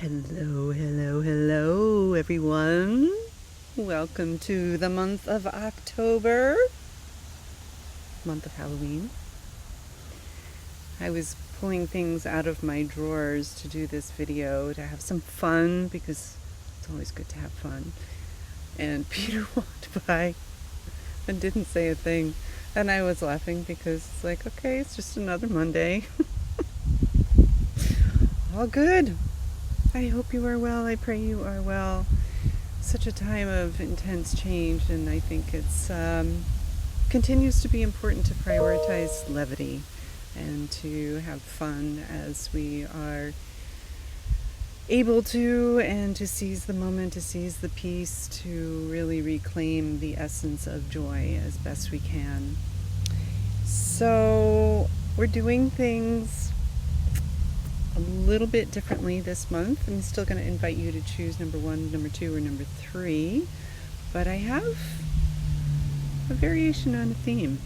Hello, hello, hello, everyone. Welcome to the month of October, month of Halloween. I was pulling things out of my drawers to do this video to have some fun because it's always good to have fun. And Peter walked by and didn't say a thing. And I was laughing because it's like, okay, it's just another Monday. All good. I hope you are well. I pray you are well. Such a time of intense change, and I think it's continues to be important to prioritize levity and to have fun as we are able to, and to seize the moment, to seize the peace, to really reclaim the essence of joy as best we can. So we're doing things a little bit differently this month. I'm still going to invite you to choose number 1, number 2, or number 3, but I have a variation on a theme.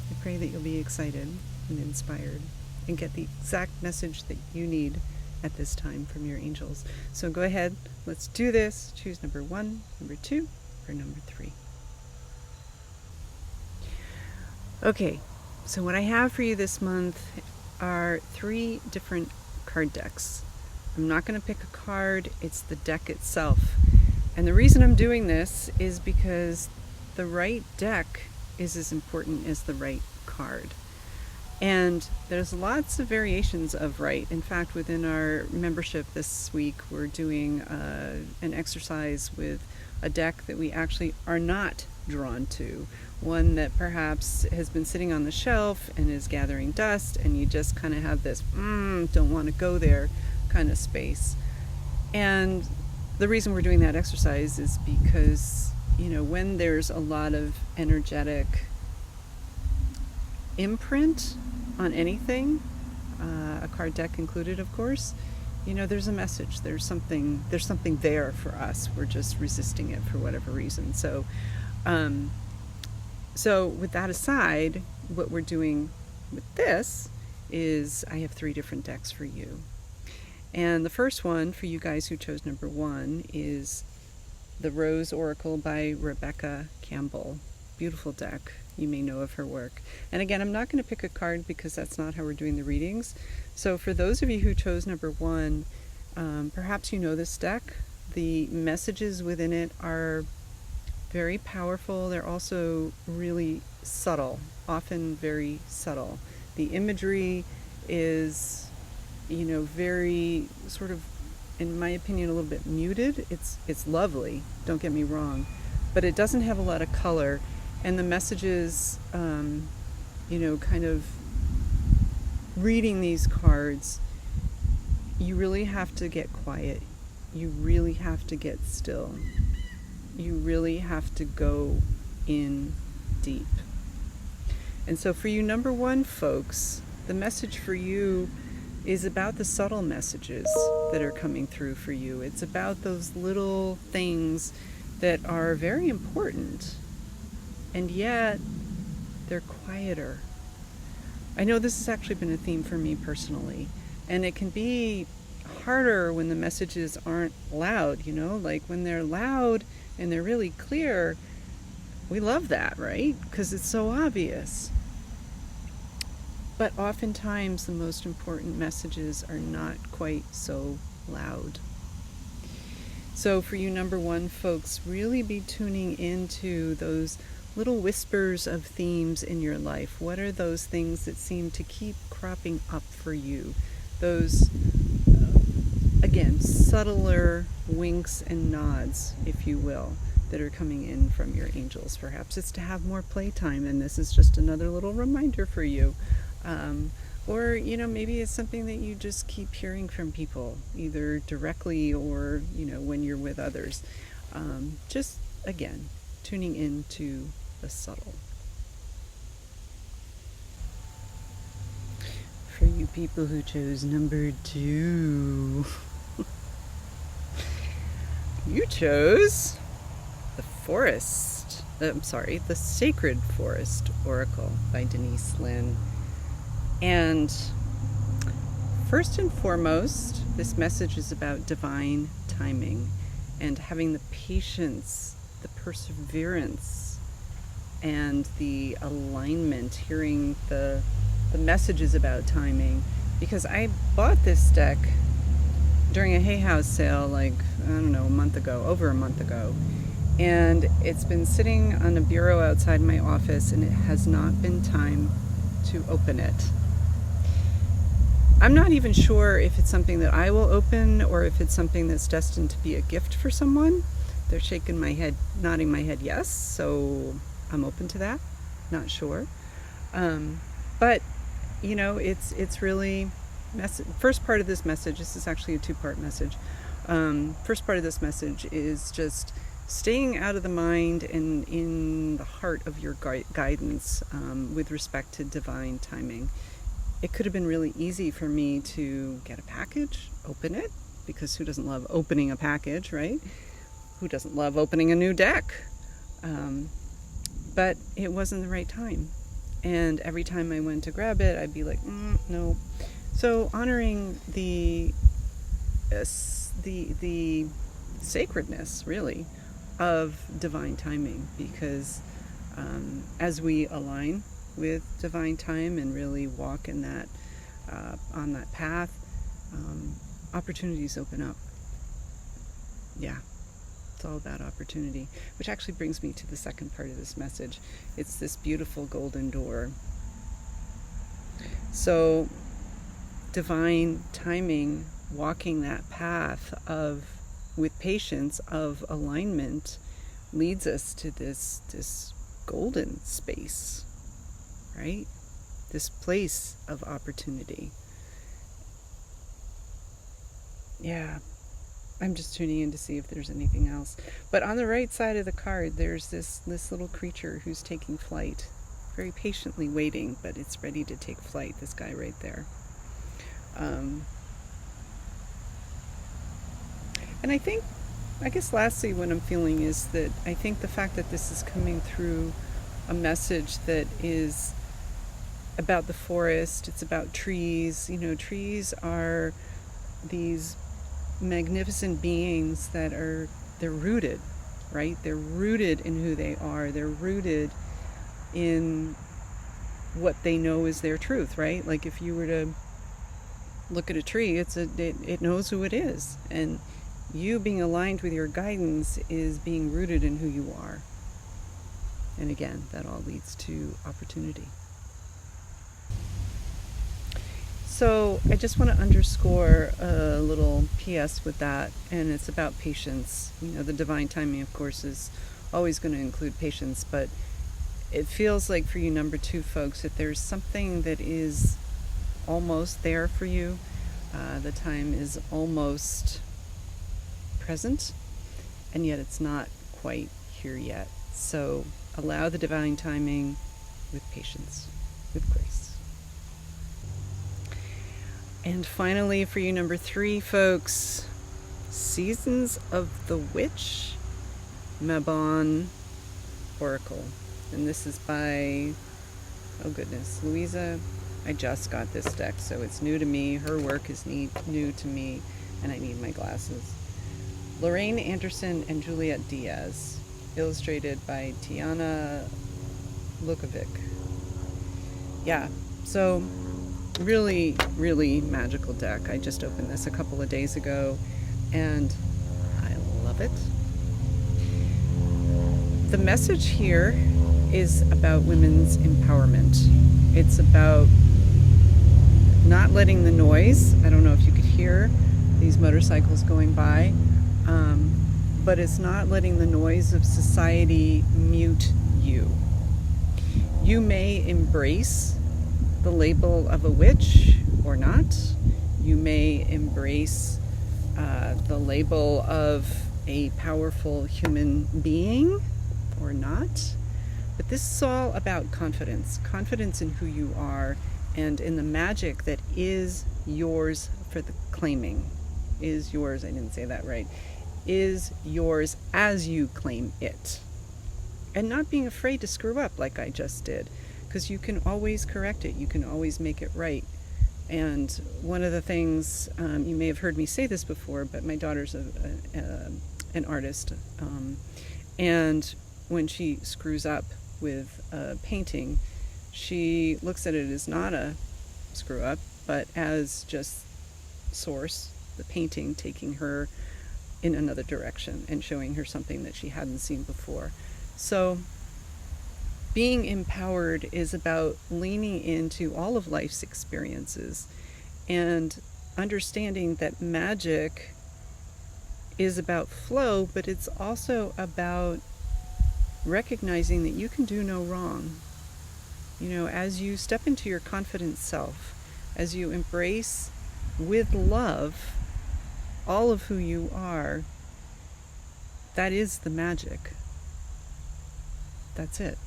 I pray that you'll be excited and inspired and get the exact message that you need at this time from your angels. So go ahead, let's do this. Choose number 1, number 2, or number 3. Okay, so what I have for you this month are 3 different card decks. I'm not going to pick a card, it's the deck itself. And the reason I'm doing this is because the right deck is as important as the right card. And there's lots of variations of right. In fact, within our membership this week, we're doing an exercise with a deck that we actually are not drawn to. One that perhaps has been sitting on the shelf and is gathering dust, and you just kind of have this, don't want to go there kind of space. And the reason we're doing that exercise is because, when there's a lot of energetic imprint on anything, a card deck included, of course, there's a message, there's something there for us. We're just resisting it for whatever reason. So with that aside, what we're doing with this is I have 3 different decks for you. And the first one for you guys who chose number 1 is the Rose Oracle by Rebecca Campbell. Beautiful deck. You may know of her work. And again, I'm not going to pick a card because that's not how we're doing the readings. So for those of you who chose number 1, perhaps you know this deck. The messages within it are very powerful. They're also really subtle, often very subtle. The imagery is, very sort of, in my opinion, a little bit muted. It's lovely, don't get me wrong, but it doesn't have a lot of color. And the messages, kind of reading these cards, you really have to get quiet. You really have to get still. You really have to go in deep. And so for you number 1 folks, the message for you is about the subtle messages that are coming through for you. It's about those little things that are very important, and yet they're quieter. I know this has actually been a theme for me personally, and it can be harder when the messages aren't loud, like when they're loud and they're really clear, we love that, right? Because it's so obvious. But oftentimes the most important messages are not quite so loud. So for you number 1 folks, really be tuning into those little whispers of themes in your life. What are those things that seem to keep cropping up for you? Those, again, subtler winks and nods, if you will, that are coming in from your angels. Perhaps it's to have more playtime, and this is just another little reminder for you. Or, maybe it's something that you just keep hearing from people, either directly or, when you're with others. Just, again, tuning into the subtle. For you people who chose number 2, you chose the Sacred Forest Oracle by Denise Lynn. And First and foremost, this message is about divine timing and having the patience, the perseverance, and the alignment, hearing the messages about timing. Because I bought this deck during a Hay House sale, like, I don't know, over a month ago. And it's been sitting on a bureau outside my office, and it has not been time to open it. I'm not even sure if it's something that I will open or if it's something that's destined to be a gift for someone. They're shaking my head, nodding my head yes, so I'm open to that. Not sure. But, you know, it's really, first part of this message, this is actually a two-part message. First part of this message is just staying out of the mind and in the heart of your guidance with respect to divine timing. It could have been really easy for me to get a package, open it, because who doesn't love opening a package, right? Who doesn't love opening a new deck? But it wasn't the right time. And every time I went to grab it, I'd be like, no. So honoring the sacredness, really, of divine timing, because as we align with divine time and really walk in that on that path, opportunities open up. Yeah, it's all about opportunity, which actually brings me to the second part of this message. It's this beautiful golden door. So divine timing, walking that path with patience of alignment, leads us to this golden space, right? This place of opportunity. Yeah, I'm just tuning in to see if there's anything else. But on the right side of the card, there's this little creature who's taking flight, very patiently waiting, but it's ready to take flight, this guy right there. And I guess lastly what I'm feeling is that I think the fact that this is coming through a message that is about the forest, it's about trees. You know, trees are these magnificent beings that they're rooted, right? They're rooted in who they are. They're rooted in what they know is their truth, right? Like if you were to look at a tree, it knows who it is. And you being aligned with your guidance is being rooted in who you are. And again, that all leads to opportunity. So I just want to underscore a little PS with that, and it's about patience. You know, the divine timing, of course, is always going to include patience, but it feels like for you number 2 folks, if there's something that is almost there for you, the time is almost present, and yet it's not quite here yet. So allow the divine timing with patience, with grace. And finally, for you number 3 folks, Seasons of the Witch, Mabon Oracle. And this is by, oh goodness, Louisa. I just got this deck, so it's new to me. Her work is new to me, and I need my glasses. Lorraine Anderson and Juliet Diaz, illustrated by Tiana Lukovic. Yeah, so really, really magical deck. I just opened this a couple of days ago, and I love it. The message here is about women's empowerment. It's about not letting the noise, I don't know if you could hear these motorcycles going by, but it's not letting the noise of society mute you. You may embrace the label of a witch or not. You may embrace the label of a powerful human being or not. But this is all about confidence in who you are and in the magic that is yours for the claiming. Is yours, I didn't say that right, is yours as you claim it. And not being afraid to screw up like I just did, because you can always correct it, you can always make it right. And one of the things, you may have heard me say this before, but my daughter's an artist. And when she screws up with a painting, she looks at it as not a screw up, but as just source, the painting taking her in another direction and showing her something that she hadn't seen before. So being empowered is about leaning into all of life's experiences and understanding that magic is about flow, but it's also about recognizing that you can do no wrong. You know, as you step into your confident self, as you embrace with love all of who you are, that is the magic. That's it.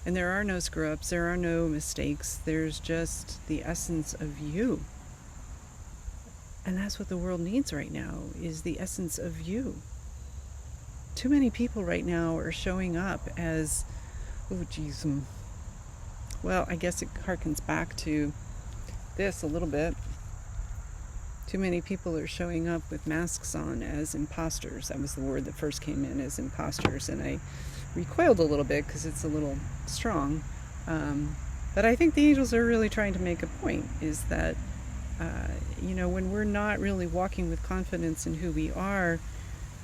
And there are no screw-ups, there are no mistakes, there's just the essence of you. And that's what the world needs right now, is the essence of you. Too many people right now are showing up as, oh geez, well, I guess it harkens back to this a little bit. Too many people are showing up with masks on as imposters. That was the word that first came in, as imposters, and I recoiled a little bit because it's a little strong. But I think the angels are really trying to make a point, is that, you know, when we're not really walking with confidence in who we are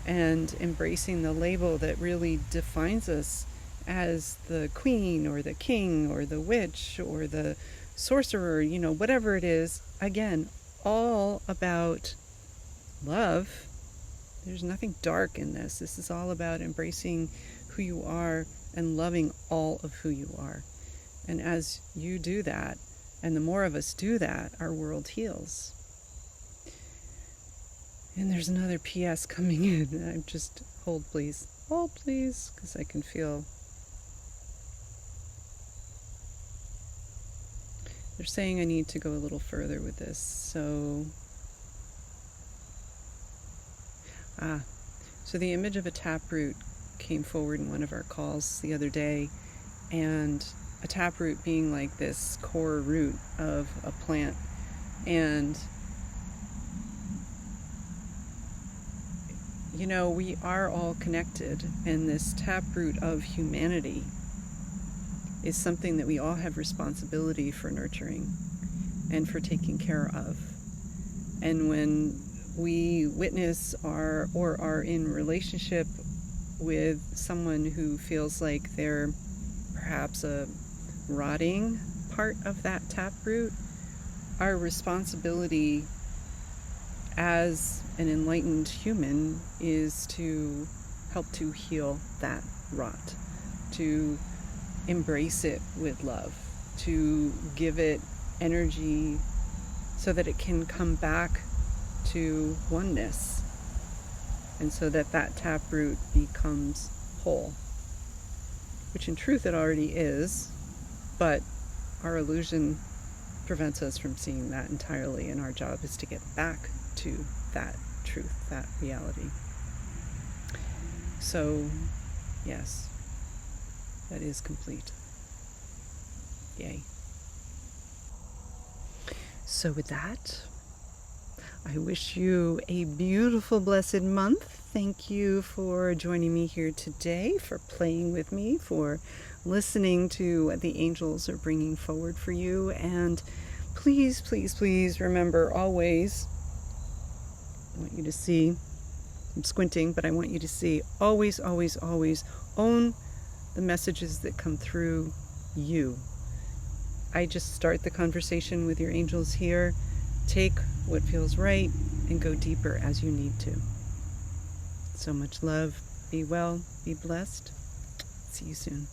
and embracing the label that really defines us as the queen or the king or the witch or the sorcerer, you know, whatever it is, again, all about love. There's nothing dark in this. This is all about embracing who you are and loving all of who you are. And as you do that, and the more of us do that, our world heals. And there's another PS coming in. I'm just, hold please, because I can feel. They're saying I need to go a little further with this. So the image of a taproot came forward in one of our calls the other day, and a taproot being like this core root of a plant. And you know, we are all connected, and this taproot of humanity is something that we all have responsibility for nurturing and for taking care of. And when we witness or are in relationship with someone who feels like they're perhaps a rotting part of that taproot, our responsibility as an enlightened human is to help to heal that rot, to embrace it with love, to give it energy so that it can come back to oneness, and so that that taproot becomes whole, which in truth it already is, but our illusion prevents us from seeing that entirely, and our job is to get back to that truth, that reality. So, yes, that is complete. Yay. So with that, I wish you a beautiful, blessed month. Thank you for joining me here today, for playing with me, for listening to what the angels are bringing forward for you. And please, please, please remember always, I want you to see, I'm squinting, but I want you to see, always, always, always own the messages that come through you. I just start the conversation with your angels here. Take what feels right and go deeper as you need to. So much love. Be well. Be blessed. See you soon.